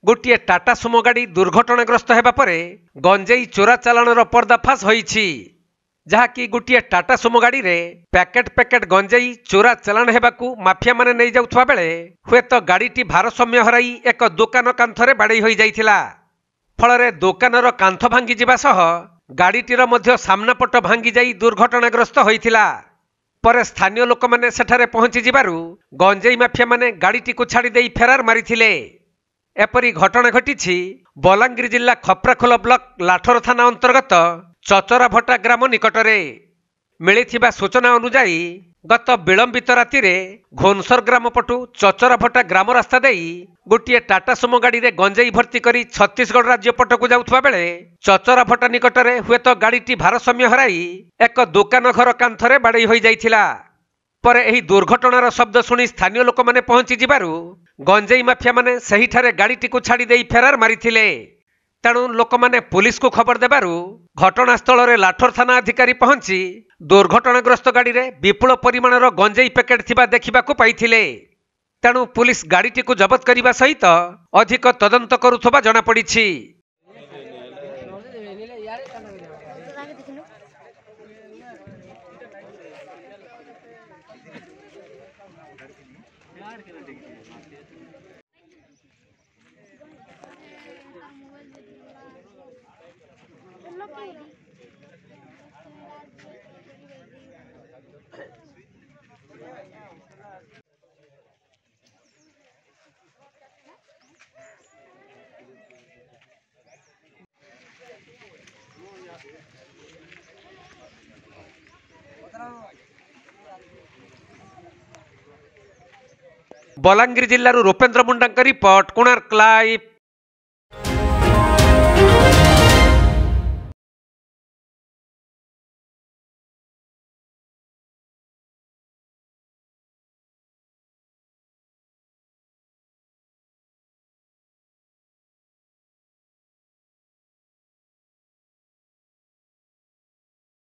गोटे टाटा सुमो गाड़ी दुर्घटनाग्रस्त हेबा परे गंजेई चोरा चालाणर पर्दाफाश होईछि। जहाँकि गोटे टाटा सुमो गाड़ी रे पैकेट पैकेट गंजेई चोरा चालाण हेबाकू माफिया माने नहीं जाउथवा बेले हुएत गाड़ीटी भारसाम्य हराई एक दुकान कांथरे बाड़ई होई जाइथिला। फलरे दुकानर कांथ भांगी जिबा सह गाड़ीटीर मध्य सामना पट भांगी जाई दुर्घटनाग्रस्त होइथिला। परे स्थानीय लोक माने सेठारे पहुंची जिबारु गंजेई माफिया माने गाड़ीटी को छाड़ी देई फेरार मारिथिले। एपरी घटना घटी बलांगीर जिला खप्राखोल ब्लॉक लाठर थाना अंतर्गत चचराभटा ग्राम निकटरे। मिलिथिबा सूचना अनुसार गत विलंबित राति रे घोनसर ग्राम पटु चचराभटा ग्राम रास्ता देई गोटे टाटा सुमो गाड़ी रे गंजेई भर्ती करी छत्तीसगढ़ राज्य पटकू जाउथबा बेले चचराभटा निकटरे हुएत गाड़ीटी भारसाम्य हराई एक दुकान घर कांथरे बाड़ई होई जाइथिला। पर एही दुर्घटनार शब्द शुणी स्थानीय लोक माने पहुंची जिबारु गंजेई माफिया माने सही ठारे गाड़ीटी को छाड़ी देई फेरार मारिथिले। तेणु लोक माने पुलिस को खबर देबारु घटनास्थल रे लाठर थाना अधिकारी पहुंची दुर्घटनाग्रस्त गाड़ी रे विपुल परिमाणर गंजेई पैकेट थिबा देखिबाकू पाइथिले। तेणु पुलिस गाड़ीटी को जबत करिबा सहित अधिक तदंत करुथबा जणा पड़िछि। बलांगीर जिल्लारू रूपेन्द्र मुंडा रिपोर्ट कोणार्क लाइव।